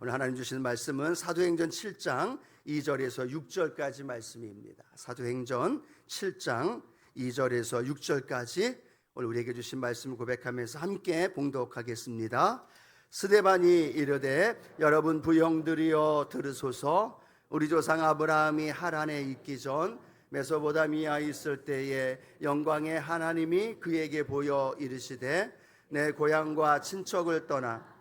오늘 하나님 주시는 말씀은 사도행전 7장 2절에서 6절까지 말씀입니다. 사도행전 7장 2절에서 6절까지 오늘 우리에게 주신 말씀을 고백하면서 함께 봉독하겠습니다. 스데반이 이르되 여러분 부형들이여 들으소서. 우리 조상 아브라함이 하란에 있기 전 메소포타미아에 있을 때에 영광의 하나님이 그에게 보여 이르시되 내 고향과 친척을 떠나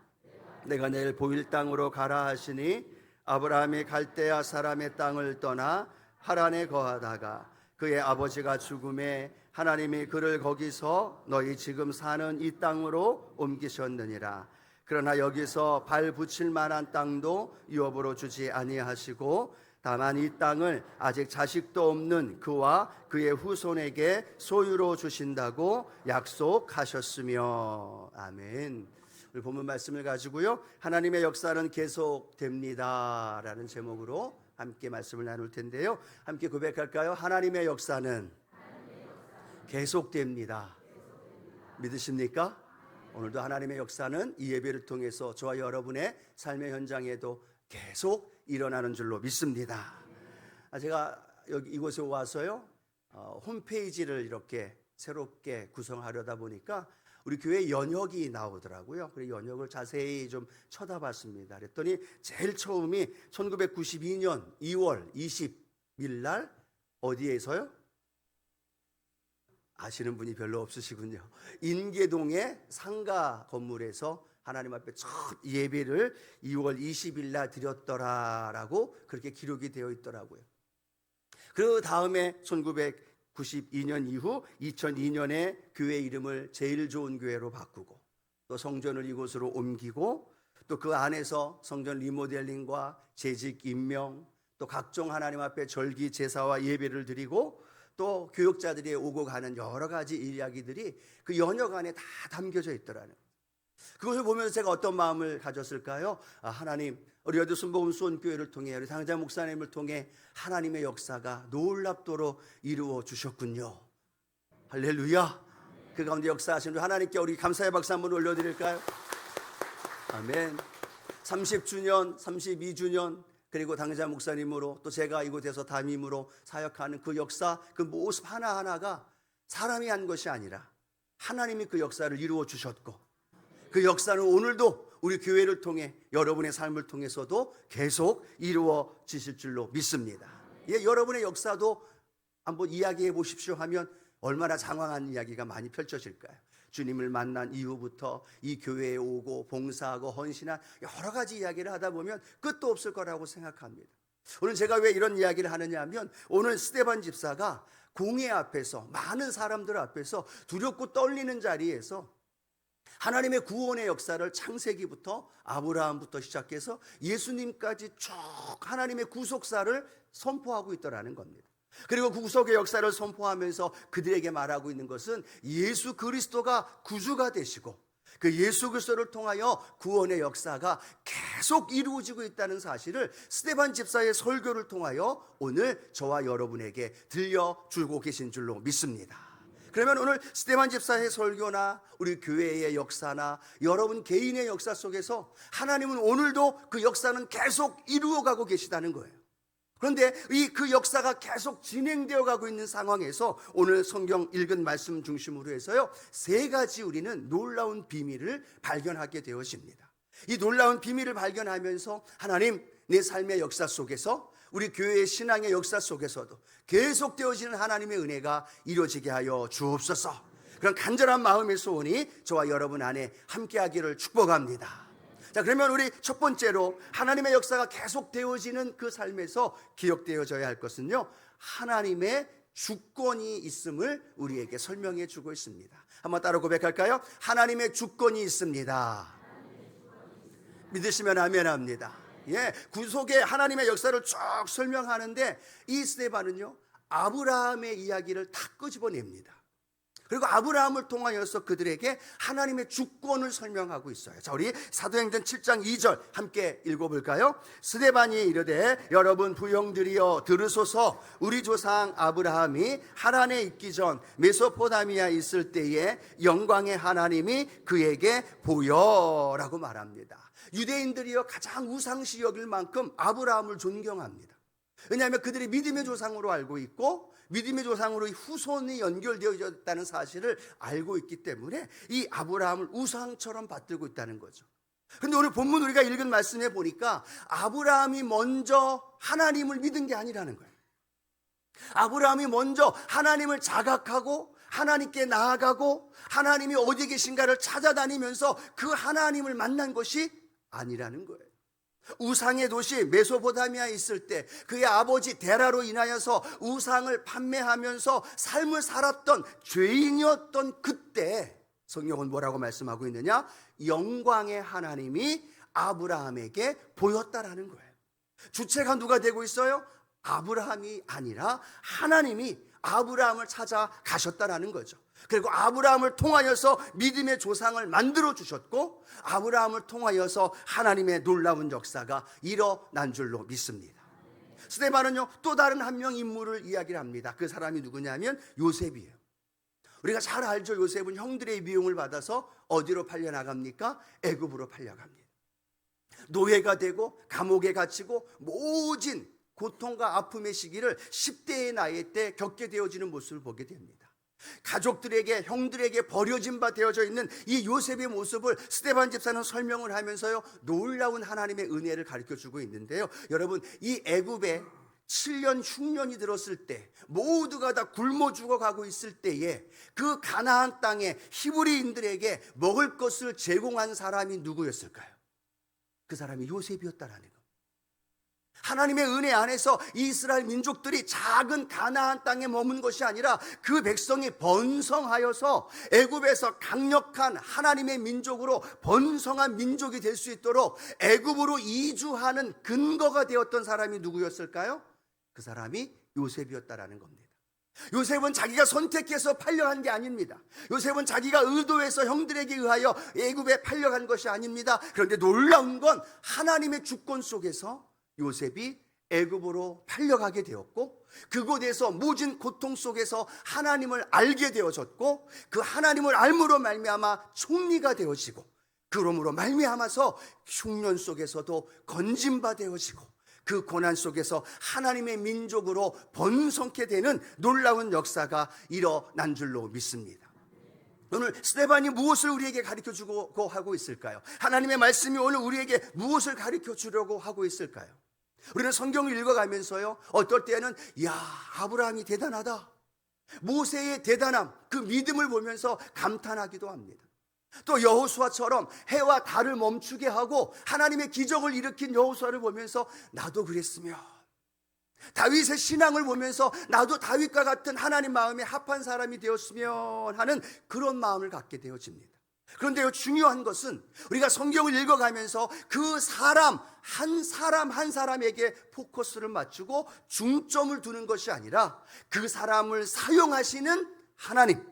내가 내일 보일 땅으로 가라 하시니 아브라함이 갈대아 사람의 땅을 떠나 하란에 거하다가 그의 아버지가 죽음에 하나님이 그를 거기서 너희 지금 사는 이 땅으로 옮기셨느니라. 그러나 여기서 발 붙일 만한 땅도 유업으로 주지 아니하시고 다만 이 땅을 아직 자식도 없는 그와 그의 후손에게 소유로 주신다고 약속하셨으며. 아멘. 오늘 본문 말씀을 가지고요, 하나님의 역사는 계속됩니다 라는 제목으로 함께 말씀을 나눌 텐데요, 함께 고백할까요? 하나님의 역사는 계속됩니다. 믿으십니까? 오늘도 하나님의 역사는 이 예배를 통해서 저와 여러분의 삶의 현장에도 계속 일어나는 줄로 믿습니다. 제가 여기 이곳에 와서요, 홈페이지를 이렇게 새롭게 구성하려다 보니까 우리 교회 연혁이 나오더라고요. 그래서 연혁을 자세히 좀 쳐다봤습니다. 그랬더니 제일 처음이 1992년 2월 20일 날 어디에서요? 아시는 분이 별로 없으시군요. 인계동의 상가 건물에서 하나님 앞에 첫 예배를 2월 20일 날 드렸더라라고 그렇게 기록이 되어 있더라고요. 그 다음에 1992년 이후 2002년에 교회 이름을 제일 좋은 교회로 바꾸고 또 성전을 이곳으로 옮기고 또 그 안에서 성전 리모델링과 재직 임명 또 각종 하나님 앞에 절기 제사와 예배를 드리고 또 교역자들이 오고 가는 여러 가지 이야기들이 그 연역 안에 다 담겨져 있더라는 거예요. 그것을 보면서 제가 어떤 마음을 가졌을까요? 하나님, 우리 여두 순복음 수원교회를 통해 우리 당장 목사님을 통해 하나님의 역사가 놀랍도록 이루어 주셨군요. 할렐루야. 그 가운데 역사하신 하나님께 우리 감사의 박수 한번 올려드릴까요? 아멘. 30주년 32주년 그리고 당장 목사님으로 또 제가 이곳에서 담임으로 사역하는 그 역사, 그 모습 하나하나가 사람이 한 것이 아니라 하나님이 그 역사를 이루어 주셨고 그 역사는 오늘도 우리 교회를 통해 여러분의 삶을 통해서도 계속 이루어지실 줄로 믿습니다. 예, 여러분의 역사도 한번 이야기해 보십시오 하면 얼마나 장황한 이야기가 많이 펼쳐질까요? 주님을 만난 이후부터 이 교회에 오고 봉사하고 헌신한 여러 가지 이야기를 하다 보면 끝도 없을 거라고 생각합니다. 오늘 제가 왜 이런 이야기를 하느냐 하면 오늘 스데반 집사가 공회 앞에서 많은 사람들 앞에서 두렵고 떨리는 자리에서 하나님의 구원의 역사를 창세기부터 아브라함부터 시작해서 예수님까지 쭉 하나님의 구속사를 선포하고 있더라는 겁니다. 그리고 구속의 역사를 선포하면서 그들에게 말하고 있는 것은 예수 그리스도가 구주가 되시고 그 예수 그리스도를 통하여 구원의 역사가 계속 이루어지고 있다는 사실을 스데반 집사의 설교를 통하여 오늘 저와 여러분에게 들려주고 계신 줄로 믿습니다. 그러면 오늘 스데반 집사의 설교나 우리 교회의 역사나 여러분 개인의 역사 속에서 하나님은 오늘도 그 역사는 계속 이루어가고 계시다는 거예요. 그런데 그 역사가 계속 진행되어 가고 있는 상황에서 오늘 성경 읽은 말씀 중심으로 해서요, 세 가지 우리는 놀라운 비밀을 발견하게 되어집니다. 이 놀라운 비밀을 발견하면서 하나님, 내 삶의 역사 속에서 우리 교회의 신앙의 역사 속에서도 계속되어지는 하나님의 은혜가 이루어지게 하여 주옵소서. 그런 간절한 마음의 소원이 저와 여러분 안에 함께하기를 축복합니다. 자, 그러면 우리 첫 번째로 하나님의 역사가 계속되어지는 그 삶에서 기억되어져야 할 것은요, 하나님의 주권이 있음을 우리에게 설명해 주고 있습니다. 한번 따라 고백할까요? 하나님의 주권이 있습니다. 믿으시면 아멘 합니다. 예, 구속의 하나님의 역사를 쭉 설명하는데 이 스데반은요, 아브라함의 이야기를 다 끄집어냅니다. 그리고 아브라함을 통하여서 그들에게 하나님의 주권을 설명하고 있어요. 자, 우리 사도행전 7장 2절 함께 읽어볼까요? 스데반이 이르되 여러분 부형들이여 들으소서. 우리 조상 아브라함이 하란에 있기 전 메소포타미아에 있을 때에 영광의 하나님이 그에게 보여라고 말합니다. 유대인들이여 가장 우상시 여길 만큼 아브라함을 존경합니다. 왜냐하면 그들이 믿음의 조상으로 알고 있고 믿음의 조상으로 후손이 연결되어 있다는 사실을 알고 있기 때문에 이 아브라함을 우상처럼 받들고 있다는 거죠. 그런데 오늘 본문 우리가 읽은 말씀에 보니까 아브라함이 먼저 하나님을 믿은 게 아니라는 거예요. 아브라함이 먼저 하나님을 자각하고 하나님께 나아가고 하나님이 어디 계신가를 찾아다니면서 그 하나님을 만난 것이 아니라는 거예요. 우상의 도시 메소포타미아에 있을 때 그의 아버지 데라로 인하여서 우상을 판매하면서 삶을 살았던 죄인이었던 그때 성경은 뭐라고 말씀하고 있느냐? 영광의 하나님이 아브라함에게 보였다라는 거예요. 주체가 누가 되고 있어요? 아브라함이 아니라 하나님이 아브라함을 찾아가셨다라는 거죠. 그리고 아브라함을 통하여서 믿음의 조상을 만들어 주셨고 아브라함을 통하여서 하나님의 놀라운 역사가 일어난 줄로 믿습니다. 스데반은요 또 다른 한 명 인물을 이야기를 합니다. 그 사람이 누구냐면 요셉이에요. 우리가 잘 알죠. 요셉은 형들의 미움을 받아서 어디로 팔려나갑니까? 애굽으로 팔려갑니다. 노예가 되고 감옥에 갇히고 모진 고통과 아픔의 시기를 10대의 나이 때 겪게 되어지는 모습을 보게 됩니다. 가족들에게 형들에게 버려진 바 되어져 있는 이 요셉의 모습을 스데반 집사는 설명을 하면서요 놀라운 하나님의 은혜를 가르쳐주고 있는데요. 여러분 이 애굽에 7년 흉년이 들었을 때 모두가 다 굶어 죽어가고 있을 때에 그 가나안 땅에 히브리인들에게 먹을 것을 제공한 사람이 누구였을까요? 그 사람이 요셉이었다라는 거. 하나님의 은혜 안에서 이스라엘 민족들이 작은 가나안 땅에 머문 것이 아니라 그 백성이 번성하여서 애굽에서 강력한 하나님의 민족으로 번성한 민족이 될 수 있도록 애굽으로 이주하는 근거가 되었던 사람이 누구였을까요? 그 사람이 요셉이었다라는 겁니다. 요셉은 자기가 선택해서 팔려간 게 아닙니다. 요셉은 자기가 의도해서 형들에게 의하여 애굽에 팔려간 것이 아닙니다. 그런데 놀라운 건 하나님의 주권 속에서 요셉이 애굽으로 팔려가게 되었고 그곳에서 모진 고통 속에서 하나님을 알게 되어졌고 그 하나님을 알므로 말미암아 총리가 되어지고 그러므로 말미암아서 흉년 속에서도 건짐바 되어지고 그 고난 속에서 하나님의 민족으로 번성케 되는 놀라운 역사가 일어난 줄로 믿습니다. 오늘 스데반이 무엇을 우리에게 가르쳐주고 하고 있을까요? 하나님의 말씀이 오늘 우리에게 무엇을 가르쳐주려고 하고 있을까요? 우리는 성경을 읽어가면서요 어떨 때는 야 아브라함이 대단하다, 모세의 대단함, 그 믿음을 보면서 감탄하기도 합니다. 또 여호수아처럼 해와 달을 멈추게 하고 하나님의 기적을 일으킨 여호수아를 보면서 나도 그랬으면, 다윗의 신앙을 보면서 나도 다윗과 같은 하나님 마음에 합한 사람이 되었으면 하는 그런 마음을 갖게 되어집니다. 그런데요 중요한 것은 우리가 성경을 읽어가면서 그 사람 한 사람에게 포커스를 맞추고 중점을 두는 것이 아니라 그 사람을 사용하시는 하나님,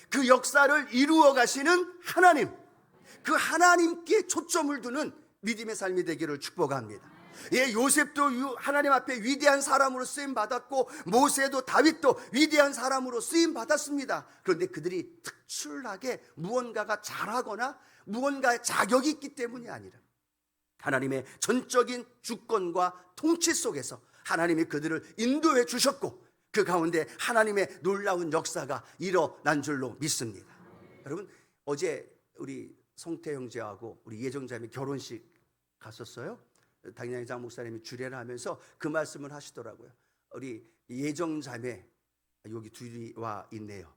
그 역사를 이루어 가시는 하나님, 그 하나님께 초점을 두는 믿음의 삶이 되기를 축복합니다. 예, 요셉도 하나님 앞에 위대한 사람으로 쓰임 받았고 모세도 다윗도 위대한 사람으로 쓰임 받았습니다. 그런데 그들이 특출나게 무언가가 잘하거나 무언가의 자격이 있기 때문이 아니라 하나님의 전적인 주권과 통치 속에서 하나님이 그들을 인도해 주셨고 그 가운데 하나님의 놀라운 역사가 일어난 줄로 믿습니다. 여러분 어제 우리 성태 형제하고 우리 예정자매 결혼식 갔었어요. 당양장 목사님이 주례를 하면서 그 말씀을 하시더라고요. 우리 예정자매 여기 둘이 와 있네요.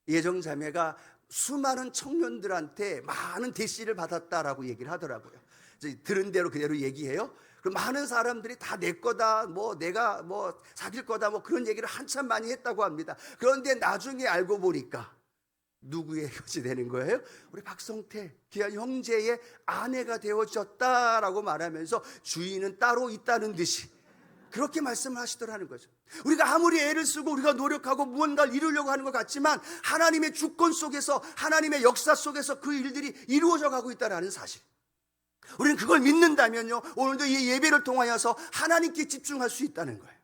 예정자매가 수많은 청년들한테 많은 대시를 받았다라고 얘기를 하더라고요. 들은 대로 그대로 얘기해요. 그럼 많은 사람들이 다 내 거다, 뭐 내가 뭐 사귈 거다, 뭐 그런 얘기를 한참 많이 했다고 합니다. 그런데 나중에 알고 보니까 누구의 것이 되는 거예요? 우리 박성태 귀한 형제의 아내가 되어졌다라고 말하면서 주인은 따로 있다는 듯이 그렇게 말씀을 하시더라는 거죠. 우리가 아무리 애를 쓰고 우리가 노력하고 무언가를 이루려고 하는 것 같지만 하나님의 주권 속에서, 하나님의 역사 속에서 그 일들이 이루어져 가고 있다는 사실, 우리는 그걸 믿는다면요, 오늘도 이 예배를 통하여서 하나님께 집중할 수 있다는 거예요.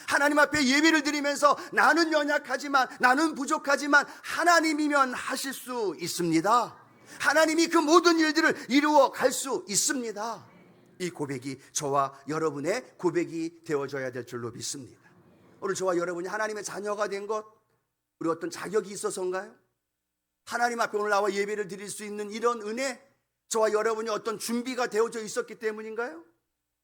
하나님 앞에 예배를 드리면서 나는 연약하지만, 나는 부족하지만 하나님이면 하실 수 있습니다. 하나님이 그 모든 일들을 이루어 갈 수 있습니다. 이 고백이 저와 여러분의 고백이 되어져야 될 줄로 믿습니다. 오늘 저와 여러분이 하나님의 자녀가 된 것, 우리 어떤 자격이 있어서인가요? 하나님 앞에 오늘 나와 예배를 드릴 수 있는 이런 은혜, 저와 여러분이 어떤 준비가 되어져 있었기 때문인가요?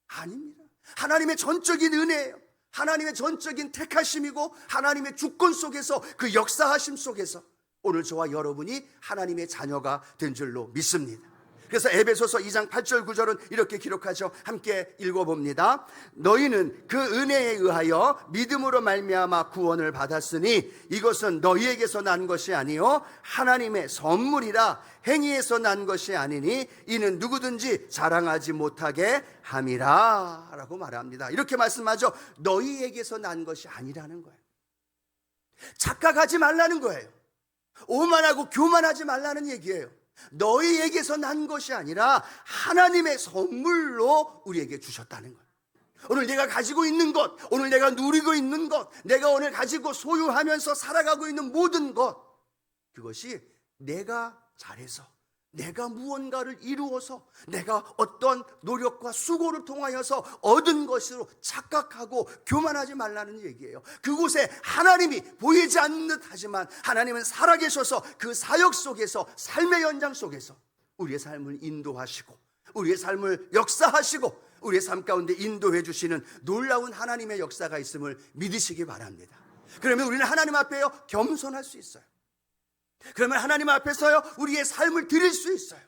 아닙니다. 하나님의 전적인 은혜예요. 하나님의 전적인 택하심이고 하나님의 주권 속에서, 그 역사하심 속에서 오늘 저와 여러분이 하나님의 자녀가 된 줄로 믿습니다. 그래서 에베소서 2장 8절 9절은 이렇게 기록하죠. 함께 읽어봅니다. 너희는 그 은혜에 의하여 믿음으로 말미암아 구원을 받았으니 이것은 너희에게서 난 것이 아니요 하나님의 선물이라. 행위에서 난 것이 아니니 이는 누구든지 자랑하지 못하게 함이라 라고 말합니다. 이렇게 말씀하죠. 너희에게서 난 것이 아니라는 거예요. 착각하지 말라는 거예요. 오만하고 교만하지 말라는 얘기예요. 너희에게서 난 것이 아니라 하나님의 선물로 우리에게 주셨다는 거예요. 오늘 내가 가지고 있는 것, 오늘 내가 누리고 있는 것, 내가 오늘 가지고 소유하면서 살아가고 있는 모든 것, 그것이 내가 잘해서, 내가 무언가를 이루어서, 내가 어떤 노력과 수고를 통하여서 얻은 것으로 착각하고 교만하지 말라는 얘기예요. 그곳에 하나님이 보이지 않는 듯 하지만 하나님은 살아계셔서 그 사역 속에서, 삶의 연장 속에서 우리의 삶을 인도하시고, 우리의 삶을 역사하시고, 우리의 삶 가운데 인도해 주시는 놀라운 하나님의 역사가 있음을 믿으시기 바랍니다. 그러면 우리는 하나님 앞에요 겸손할 수 있어요. 그러면 하나님 앞에서요 우리의 삶을 드릴 수 있어요.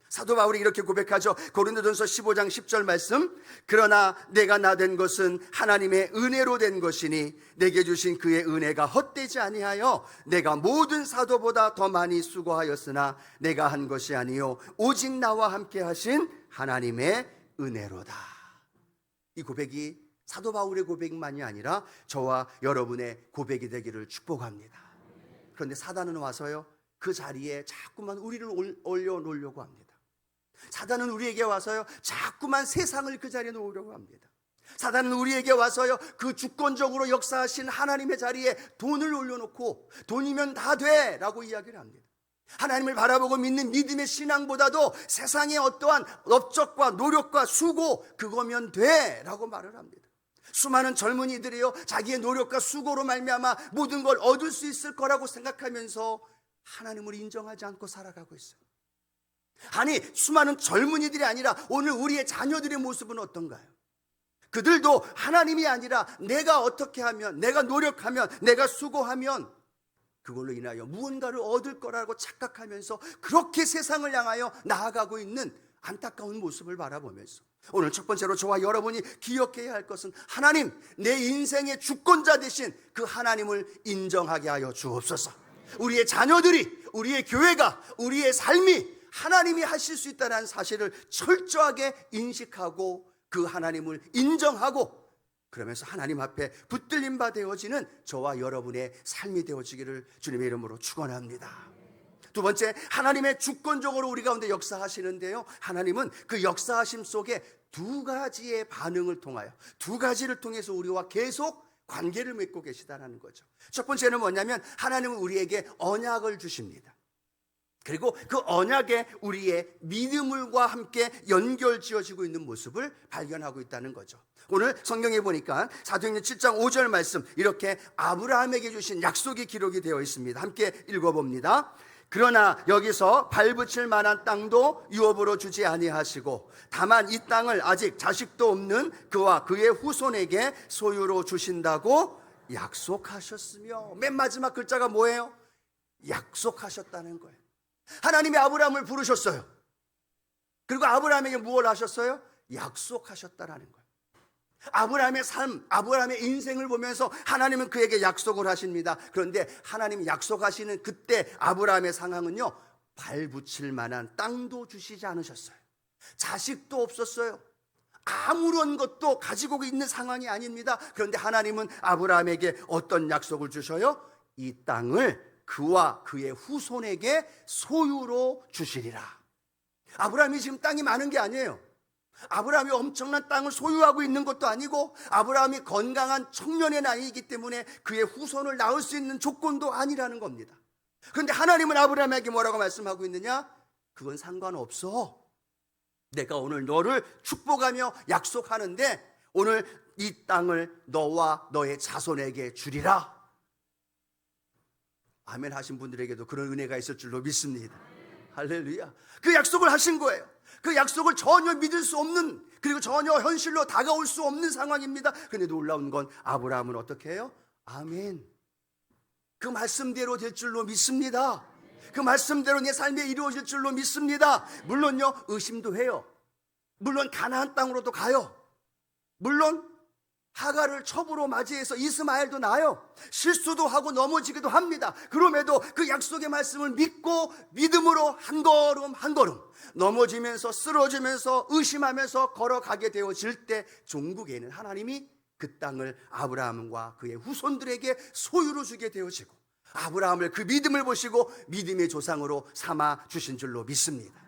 사도 바울이 이렇게 고백하죠. 고린도전서 15장 10절 말씀. 그러나 내가 나 된 것은 하나님의 은혜로 된 것이니 내게 주신 그의 은혜가 헛되지 아니하여 내가 모든 사도보다 더 많이 수고하였으나 내가 한 것이 아니요 오직 나와 함께 하신 하나님의 은혜로다. 이 고백이 사도 바울의 고백만이 아니라 저와 여러분의 고백이 되기를 축복합니다. 그런데 사단은 와서요 그 자리에 자꾸만 우리를 올려놓으려고 합니다. 사단은 우리에게 와서요 자꾸만 세상을 그 자리에 놓으려고 합니다. 사단은 우리에게 와서요 그 주권적으로 역사하신 하나님의 자리에 돈을 올려놓고 돈이면 다 돼 라고 이야기를 합니다. 하나님을 바라보고 믿는 믿음의 신앙보다도 세상의 어떠한 업적과 노력과 수고, 그거면 돼 라고 말을 합니다. 수많은 젊은이들이요 자기의 노력과 수고로 말미암아 모든 걸 얻을 수 있을 거라고 생각하면서 하나님을 인정하지 않고 살아가고 있어요. 아니, 수많은 젊은이들이 아니라 오늘 우리의 자녀들의 모습은 어떤가요? 그들도 하나님이 아니라 내가 어떻게 하면, 내가 노력하면, 내가 수고하면 그걸로 인하여 무언가를 얻을 거라고 착각하면서 그렇게 세상을 향하여 나아가고 있는 안타까운 모습을 바라보면서 오늘 첫 번째로 저와 여러분이 기억해야 할 것은 하나님, 내 인생의 주권자 되신 그 하나님을 인정하게 하여 주옵소서. 우리의 자녀들이, 우리의 교회가, 우리의 삶이 하나님이 하실 수 있다는 사실을 철저하게 인식하고 그 하나님을 인정하고 그러면서 하나님 앞에 붙들림 바 되어지는 저와 여러분의 삶이 되어지기를 주님의 이름으로 축원합니다. 두 번째, 하나님의 주권적으로 우리 가운데 역사하시는데요, 하나님은 그 역사하심 속에 두 가지의 반응을 통하여, 두 가지를 통해서 우리와 계속 관계를 맺고 계시다는 거죠. 첫 번째는 뭐냐면 하나님은 우리에게 언약을 주십니다. 그리고 그 언약에 우리의 믿음과 함께 연결 지어지고 있는 모습을 발견하고 있다는 거죠. 오늘 성경에 보니까 사도행전 7장 5절 말씀, 이렇게 아브라함에게 주신 약속이 기록이 되어 있습니다. 함께 읽어봅니다. 그러나 여기서 발붙일 만한 땅도 유업으로 주지 아니하시고 다만 이 땅을 아직 자식도 없는 그와 그의 후손에게 소유로 주신다고 약속하셨으며, 맨 마지막 글자가 뭐예요? 약속하셨다는 거예요. 하나님이 아브라함을 부르셨어요. 그리고 아브라함에게 무엇을 하셨어요? 약속하셨다라는 거예요. 아브라함의 삶, 아브라함의 인생을 보면서 하나님은 그에게 약속을 하십니다. 그런데 하나님이 약속하시는 그때 아브라함의 상황은요, 발붙일 만한 땅도 주시지 않으셨어요. 자식도 없었어요. 아무런 것도 가지고 있는 상황이 아닙니다. 그런데 하나님은 아브라함에게 어떤 약속을 주셔요? 이 땅을 그와 그의 후손에게 소유로 주시리라. 아브라함이 지금 땅이 많은 게 아니에요. 아브라함이 엄청난 땅을 소유하고 있는 것도 아니고, 아브라함이 건강한 청년의 나이이기 때문에 그의 후손을 낳을 수 있는 조건도 아니라는 겁니다. 그런데 하나님은 아브라함에게 뭐라고 말씀하고 있느냐? 그건 상관없어. 내가 오늘 너를 축복하며 약속하는데 오늘 이 땅을 너와 너의 자손에게 주리라. 아멘 하신 분들에게도 그런 은혜가 있을 줄로 믿습니다. 할렐루야. 그 약속을 하신 거예요. 그 약속을 전혀 믿을 수 없는, 그리고 전혀 현실로 다가올 수 없는 상황입니다. 그런데 놀라운 건 아브라함은 어떻게 해요? 아멘. 그 말씀대로 될 줄로 믿습니다. 그 말씀대로 내 삶에 이루어질 줄로 믿습니다. 물론요, 의심도 해요. 물론 가나안 땅으로도 가요. 물론 하갈을 첩으로 맞이해서 이스마엘도 낳아요. 실수도 하고 넘어지기도 합니다. 그럼에도 그 약속의 말씀을 믿고 믿음으로 한 걸음 한 걸음 넘어지면서 쓰러지면서 의심하면서 걸어가게 되어질 때 종국에는 하나님이 그 땅을 아브라함과 그의 후손들에게 소유로 주게 되어지고, 아브라함을 그 믿음을 보시고 믿음의 조상으로 삼아 주신 줄로 믿습니다.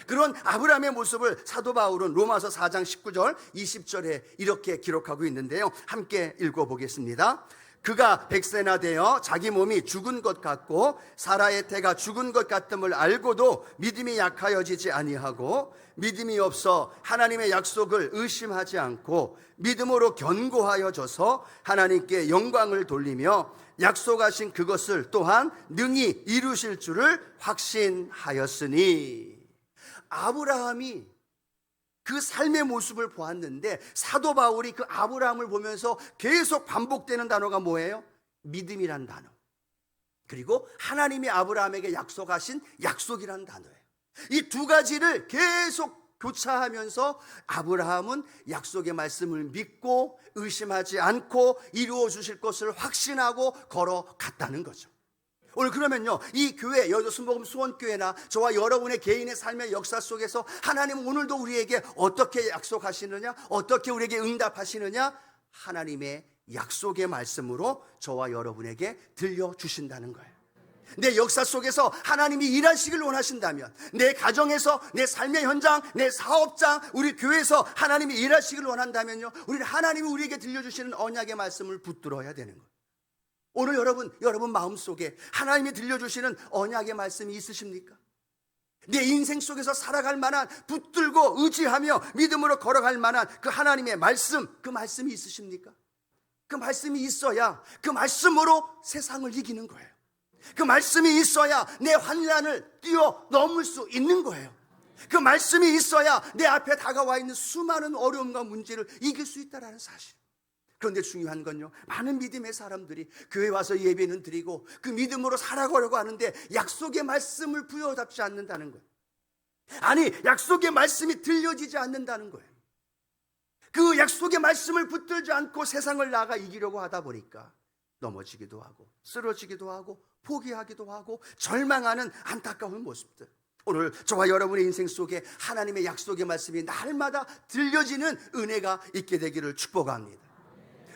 그런 아브라함의 모습을 사도 바울은 로마서 4장 19절 20절에 이렇게 기록하고 있는데요, 함께 읽어보겠습니다. 그가 100세나 되어 자기 몸이 죽은 것 같고 사라의 태가 죽은 것 같음을 알고도 믿음이 약하여지지 아니하고, 믿음이 없어 하나님의 약속을 의심하지 않고 믿음으로 견고하여져서 하나님께 영광을 돌리며 약속하신 그것을 또한 능히 이루실 줄을 확신하였으니. 아브라함이 그 삶의 모습을 보았는데, 사도 바울이 그 아브라함을 보면서 계속 반복되는 단어가 뭐예요? 믿음이란 단어, 그리고 하나님이 아브라함에게 약속하신 약속이란 단어예요. 이 두 가지를 계속 교차하면서 아브라함은 약속의 말씀을 믿고 의심하지 않고 이루어 주실 것을 확신하고 걸어갔다는 거죠. 오늘 그러면요, 이 교회, 여의도 순복음 수원교회나 저와 여러분의 개인의 삶의 역사 속에서 하나님은 오늘도 우리에게 어떻게 약속하시느냐, 어떻게 우리에게 응답하시느냐, 하나님의 약속의 말씀으로 저와 여러분에게 들려주신다는 거예요. 내 역사 속에서 하나님이 일하시길 원하신다면, 내 가정에서, 내 삶의 현장, 내 사업장, 우리 교회에서 하나님이 일하시길 원한다면요, 우리는 하나님이 우리에게 들려주시는 언약의 말씀을 붙들어야 되는 거예요. 오늘 여러분 마음속에 하나님이 들려주시는 언약의 말씀이 있으십니까? 내 인생 속에서 살아갈 만한, 붙들고 의지하며 믿음으로 걸어갈 만한 그 하나님의 말씀, 그 말씀이 있으십니까? 그 말씀이 있어야 그 말씀으로 세상을 이기는 거예요. 그 말씀이 있어야 내 환난을 뛰어넘을 수 있는 거예요. 그 말씀이 있어야 내 앞에 다가와 있는 수많은 어려움과 문제를 이길 수 있다는 사실. 그런데 중요한 건요, 많은 믿음의 사람들이 교회 와서 예배는 드리고 그 믿음으로 살아가려고 하는데 약속의 말씀을 부여잡지 않는다는 거예요. 아니, 약속의 말씀이 들려지지 않는다는 거예요. 그 약속의 말씀을 붙들지 않고 세상을 나가 이기려고 하다 보니까 넘어지기도 하고 쓰러지기도 하고 포기하기도 하고 절망하는 안타까운 모습들. 오늘 저와 여러분의 인생 속에 하나님의 약속의 말씀이 날마다 들려지는 은혜가 있게 되기를 축복합니다.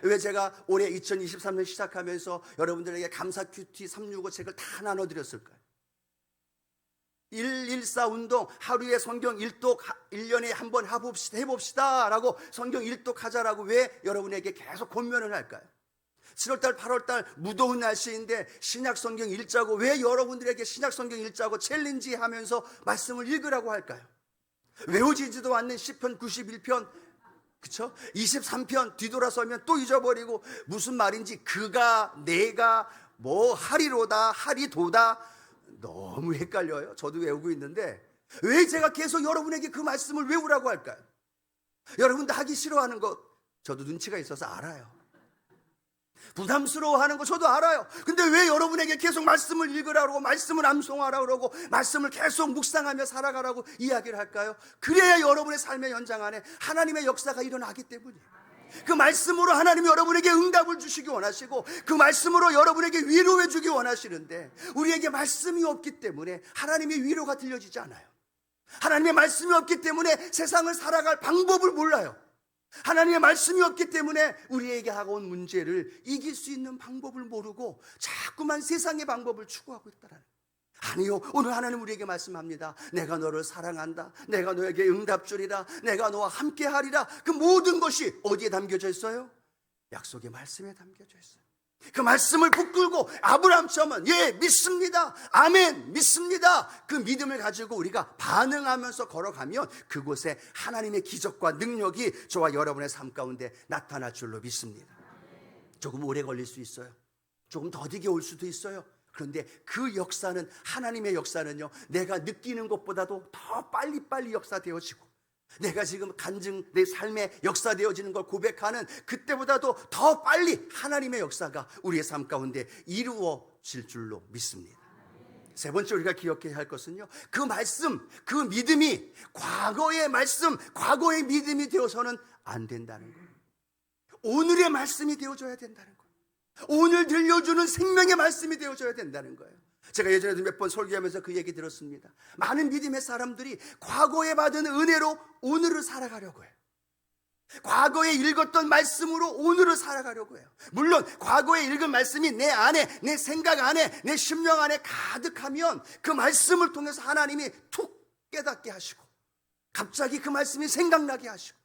왜 제가 올해 2023년 시작하면서 여러분들에게 감사 큐티 365 책을 다 나눠드렸을까요? 114 운동, 하루에 성경 1독 1년에 한 번 해봅시다 라고 성경 1독 하자라고 왜 여러분에게 계속 권면을 할까요? 7월달 8월달 무더운 날씨인데 신약 성경 읽자고 왜 여러분들에게 신약 성경 읽자고 챌린지 하면서 말씀을 읽으라고 할까요? 외워지지도 않는 시편 91편, 그쵸? 23편 뒤돌아서면 또 잊어버리고 무슨 말인지 그가 내가 뭐 하리로다 하리도다 너무 헷갈려요. 저도 외우고 있는데 왜 제가 계속 여러분에게 그 말씀을 외우라고 할까요? 여러분도 하기 싫어하는 거 저도 눈치가 있어서 알아요. 부담스러워하는 거 저도 알아요. 근데 왜 여러분에게 계속 말씀을 읽으라고, 말씀을 암송하라고 그러고 말씀을 계속 묵상하며 살아가라고 이야기를 할까요? 그래야 여러분의 삶의 현장 안에 하나님의 역사가 일어나기 때문이에요. 그 말씀으로 하나님이 여러분에게 응답을 주시기 원하시고 그 말씀으로 여러분에게 위로해 주기 원하시는데 우리에게 말씀이 없기 때문에 하나님의 위로가 들려지지 않아요. 하나님의 말씀이 없기 때문에 세상을 살아갈 방법을 몰라요. 하나님의 말씀이 없기 때문에 우리에게 다가온 문제를 이길 수 있는 방법을 모르고 자꾸만 세상의 방법을 추구하고 있다는 거예요. 아니요, 오늘 하나님 우리에게 말씀합니다. 내가 너를 사랑한다. 내가 너에게 응답 주리라. 내가 너와 함께 하리라. 그 모든 것이 어디에 담겨져 있어요? 약속의 말씀에 담겨져 있어요. 그 말씀을 붙들고 아브라함처럼 예 믿습니다, 아멘 믿습니다, 그 믿음을 가지고 우리가 반응하면서 걸어가면 그곳에 하나님의 기적과 능력이 저와 여러분의 삶 가운데 나타날 줄로 믿습니다. 조금 오래 걸릴 수 있어요. 조금 더디게 올 수도 있어요. 그런데 그 역사는, 하나님의 역사는요, 내가 느끼는 것보다도 더 빨리빨리 역사되어지고, 내가 지금 간증 내 삶에 역사되어지는 걸 고백하는 그때보다도 더 빨리 하나님의 역사가 우리의 삶 가운데 이루어질 줄로 믿습니다. 세 번째 우리가 기억해야 할 것은요, 그 말씀, 그 믿음이 과거의 말씀, 과거의 믿음이 되어서는 안 된다는 거예요. 오늘의 말씀이 되어줘야 된다는 거예요. 오늘 들려주는 생명의 말씀이 되어줘야 된다는 거예요. 제가 예전에도 몇 번 설교하면서 그 얘기 들었습니다. 많은 믿음의 사람들이 과거에 받은 은혜로 오늘을 살아가려고 해요. 과거에 읽었던 말씀으로 오늘을 살아가려고 해요. 물론 과거에 읽은 말씀이 내 안에, 내 생각 안에, 내 심령 안에 가득하면 그 말씀을 통해서 하나님이 툭 깨닫게 하시고, 갑자기 그 말씀이 생각나게 하시고,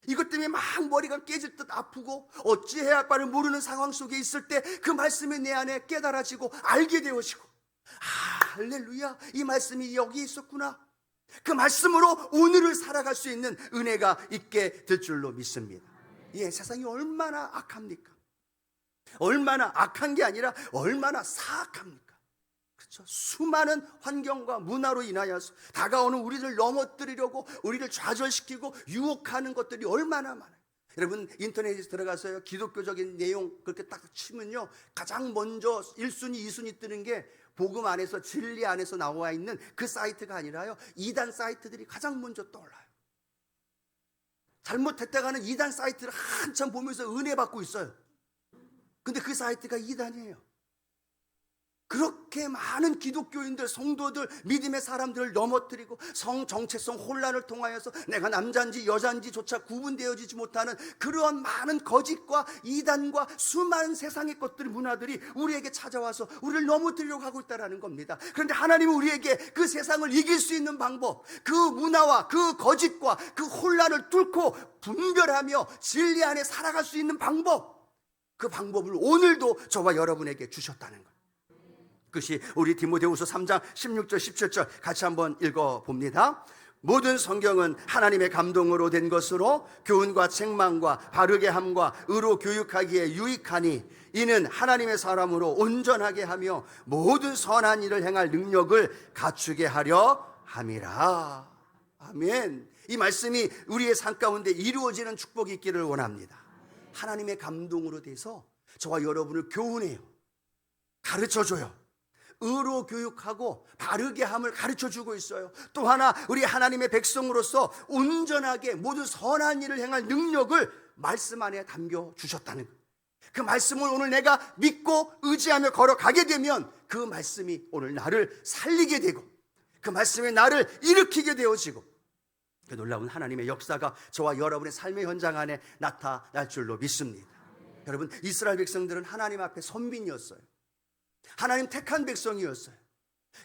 이것 때문에 막 머리가 깨질 듯 아프고 어찌해야 할 바를 모르는 상황 속에 있을 때 그 말씀이 내 안에 깨달아지고 알게 되어지고, 할렐루야, 이 말씀이 여기 있었구나. 그 말씀으로 오늘을 살아갈 수 있는 은혜가 있게 될 줄로 믿습니다. 예, 세상이 얼마나 악합니까? 얼마나 악한 게 아니라 얼마나 사악합니까? 그렇죠? 수많은 환경과 문화로 인하여서 다가오는 우리를 넘어뜨리려고, 우리를 좌절시키고 유혹하는 것들이 얼마나 많아요. 여러분 인터넷에 들어가서요, 기독교적인 내용 그렇게 딱 치면요, 가장 먼저 1순위, 2순위 뜨는 게 복음 안에서, 진리 안에서 나와 있는 그 사이트가 아니라요, 이단 사이트들이 가장 먼저 떠올라요. 잘못했다가는 이단 사이트를 한참 보면서 은혜 받고 있어요. 근데 그 사이트가 이단이에요. 그렇게 많은 기독교인들, 성도들, 믿음의 사람들을 넘어뜨리고 성 정체성 혼란을 통하여서 내가 남자인지 여자인지조차 구분되어지지 못하는 그러한 많은 거짓과 이단과 수많은 세상의 것들, 문화들이 우리에게 찾아와서 우리를 넘어뜨리려고 하고 있다는 겁니다. 그런데 하나님은 우리에게 그 세상을 이길 수 있는 방법, 그 문화와 그 거짓과 그 혼란을 뚫고 분별하며 진리 안에 살아갈 수 있는 방법, 그 방법을 오늘도 저와 여러분에게 주셨다는 거예요. 그것이 우리 디모데후서 3장 16절 17절 같이 한번 읽어봅니다. 모든 성경은 하나님의 감동으로 된 것으로 교훈과 책망과 바르게 함과 의로 교육하기에 유익하니 이는 하나님의 사람으로 온전하게 하며 모든 선한 일을 행할 능력을 갖추게 하려 함이라. 아멘. 이 말씀이 우리의 삶 가운데 이루어지는 축복이 있기를 원합니다. 하나님의 감동으로 돼서 저와 여러분을 교훈해요. 가르쳐줘요. 의로 교육하고 바르게 함을 가르쳐주고 있어요. 또 하나, 우리 하나님의 백성으로서 온전하게 모든 선한 일을 행할 능력을 말씀 안에 담겨주셨다는 거예요. 그 말씀을 오늘 내가 믿고 의지하며 걸어가게 되면 그 말씀이 오늘 나를 살리게 되고 그 말씀이 나를 일으키게 되어지고, 그 놀라운 하나님의 역사가 저와 여러분의 삶의 현장 안에 나타날 줄로 믿습니다. 여러분, 이스라엘 백성들은 하나님 앞에 선민이었어요. 하나님 택한 백성이었어요.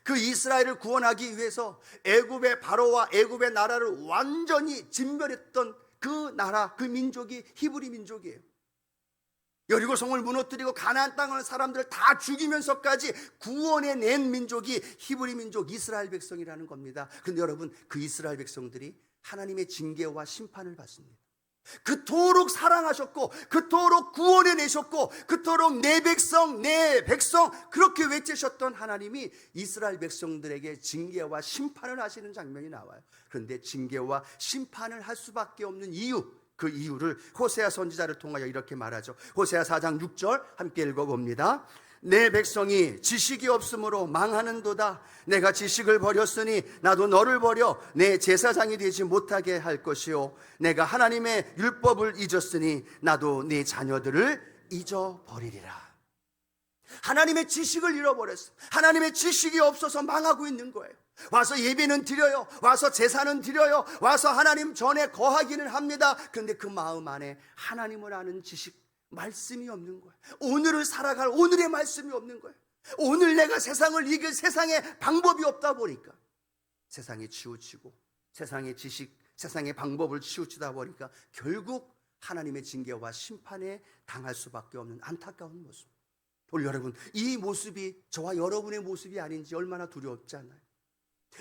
그 이스라엘을 구원하기 위해서 애굽의 바로와 애굽의 나라를 완전히 진멸했던 그 나라, 그 민족이 히브리 민족이에요. 여리고성을 무너뜨리고 가나안 땅을 사람들을 다 죽이면서까지 구원해낸 민족이 히브리 민족, 이스라엘 백성이라는 겁니다. 그런데 여러분, 그 이스라엘 백성들이 하나님의 징계와 심판을 받습니다. 그토록 사랑하셨고 그토록 구원해내셨고 그토록 내 백성 그렇게 외치셨던 하나님이 이스라엘 백성들에게 징계와 심판을 하시는 장면이 나와요. 그런데 징계와 심판을 할 수밖에 없는 이유, 그 이유를 호세아 선지자를 통하여 이렇게 말하죠. 호세아 4장 6절 함께 읽어봅니다. 내 백성이 지식이 없으므로 망하는도다. 내가 지식을 버렸으니 나도 너를 버려 내 제사장이 되지 못하게 할 것이요, 내가 하나님의 율법을 잊었으니 나도 네 자녀들을 잊어버리리라. 하나님의 지식을 잃어버렸어요. 하나님의 지식이 없어서 망하고 있는 거예요. 와서 예배는 드려요. 와서 제사는 드려요. 와서 하나님 전에 거하기는 합니다. 그런데 그 마음 안에 하나님을 아는 지식, 말씀이 없는 거예요. 오늘을 살아갈 오늘의 말씀이 없는 거예요. 오늘 내가 세상을 이길 세상의 방법이 없다 보니까 세상에 치우치고 세상의 지식, 세상의 방법을 치우치다 보니까 결국 하나님의 징계와 심판에 당할 수밖에 없는 안타까운 모습. 오늘 여러분, 이 모습이 저와 여러분의 모습이 아닌지 얼마나 두렵지 않나요?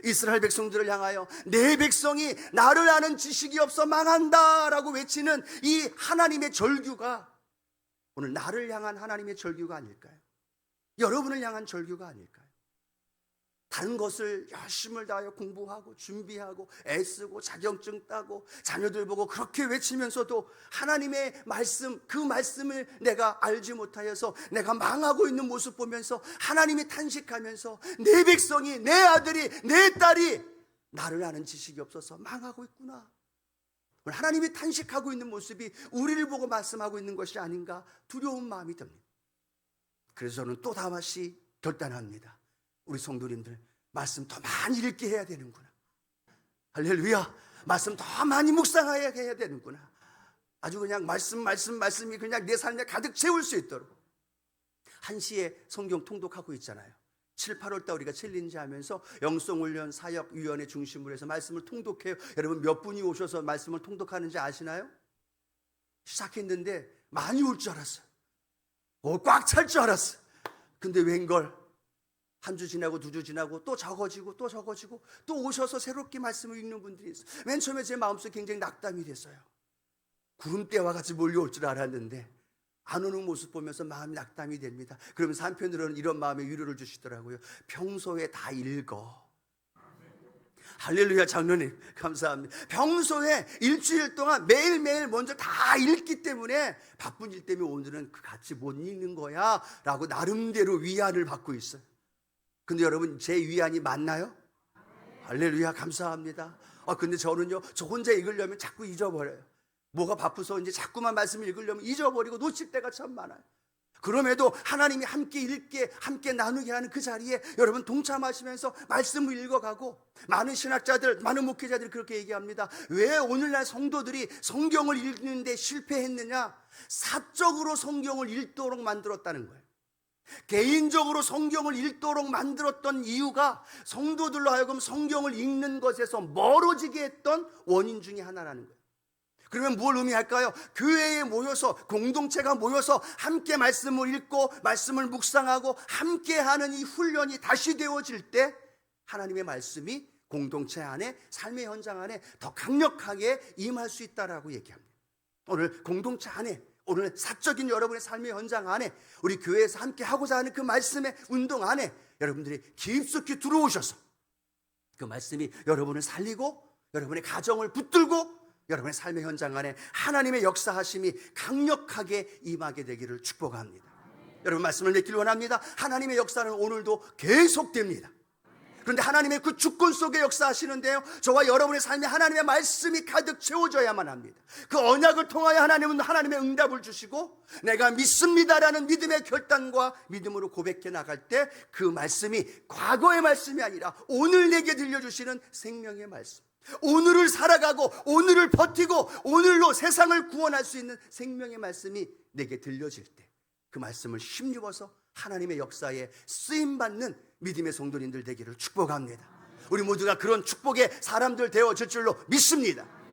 이스라엘 백성들을 향하여 내 백성이 나를 아는 지식이 없어 망한다라고 외치는 이 하나님의 절규가 오늘 나를 향한 하나님의 절규가 아닐까요? 여러분을 향한 절규가 아닐까요? 다른 것을 열심을 다하여 공부하고 준비하고 애쓰고 자격증 따고 자녀들 보고 그렇게 외치면서도 하나님의 말씀, 그 말씀을 내가 알지 못하여서 내가 망하고 있는 모습 보면서 하나님이 탄식하면서 내 백성이, 내 아들이, 내 딸이 나를 아는 지식이 없어서 망하고 있구나. 하나님이 탄식하고 있는 모습이 우리를 보고 말씀하고 있는 것이 아닌가 두려운 마음이 듭니다. 그래서 저는 또 다시 결단합니다. 우리 성도님들 말씀 더 많이 읽게 해야 되는구나. 할렐루야. 말씀 더 많이 묵상해야 해야 되는구나. 아주 그냥 말씀이 그냥 내 삶에 가득 채울 수 있도록. 한시에 성경 통독하고 있잖아요. 7, 8월달 우리가 챌린지 하면서 영성훈련 사역위원회 중심으로 해서 말씀을 통독해요. 여러분 몇 분이 오셔서 말씀을 통독하는지 아시나요? 시작했는데 많이 올 줄 알았어요. 꽉 찰 줄 알았어요. 근데 웬걸 한 주 지나고 두 주 지나고 또 적어지고 또 적어지고 또 오셔서 새롭게 말씀을 읽는 분들이 있어요. 맨 처음에 제 마음속에 굉장히 낙담이 됐어요. 구름대와 같이 몰려올 줄 알았는데 안 오는 모습 보면서 마음이 낙담이 됩니다. 그러면서 한편으로는 이런 마음의 위로를 주시더라고요. 평소에 다 읽어. 할렐루야. 장로님 감사합니다. 평소에 일주일 동안 매일매일 먼저 다 읽기 때문에 바쁜 일 때문에 오늘은 같이 못 읽는 거야 라고 나름대로 위안을 받고 있어요. 근데 여러분 제 위안이 맞나요? 할렐루야. 감사합니다. 근데 저는요, 저 혼자 읽으려면 자꾸 잊어버려요. 뭐가 바쁘서 이제 자꾸만 말씀을 읽으려면 잊어버리고 놓칠 때가 참 많아요. 그럼에도 하나님이 함께 읽게, 함께 나누게 하는 그 자리에 여러분 동참하시면서 말씀을 읽어가고, 많은 신학자들, 많은 목회자들이 그렇게 얘기합니다. 왜 오늘날 성도들이 성경을 읽는데 실패했느냐? 사적으로 성경을 읽도록 만들었다는 거예요. 개인적으로 성경을 읽도록 만들었던 이유가 성도들로 하여금 성경을 읽는 것에서 멀어지게 했던 원인 중에 하나라는 거예요. 그러면 뭘 의미할까요? 교회에 모여서, 공동체가 모여서 함께 말씀을 읽고 말씀을 묵상하고 함께하는 이 훈련이 다시 되어질 때 하나님의 말씀이 공동체 안에, 삶의 현장 안에 더 강력하게 임할 수 있다라고 얘기합니다. 오늘 공동체 안에, 오늘 사적인 여러분의 삶의 현장 안에, 우리 교회에서 함께 하고자 하는 그 말씀의 운동 안에 여러분들이 깊숙이 들어오셔서 그 말씀이 여러분을 살리고 여러분의 가정을 붙들고 여러분의 삶의 현장 안에 하나님의 역사하심이 강력하게 임하게 되기를 축복합니다. 여러분 말씀을 맺기를 원합니다. 하나님의 역사는 오늘도 계속됩니다. 그런데 하나님의 그 주권 속에 역사하시는데요, 저와 여러분의 삶에 하나님의 말씀이 가득 채워져야만 합니다. 그 언약을 통하여 하나님은 하나님의 응답을 주시고, 내가 믿습니다라는 믿음의 결단과 믿음으로 고백해 나갈 때 그 말씀이 과거의 말씀이 아니라 오늘 내게 들려주시는 생명의 말씀, 오늘을 살아가고 오늘을 버티고 오늘로 세상을 구원할 수 있는 생명의 말씀이 내게 들려질 때 그 말씀을 힘입어서 하나님의 역사에 쓰임받는 믿음의 성도님들 되기를 축복합니다. 우리 모두가 그런 축복의 사람들 되어질 줄로 믿습니다.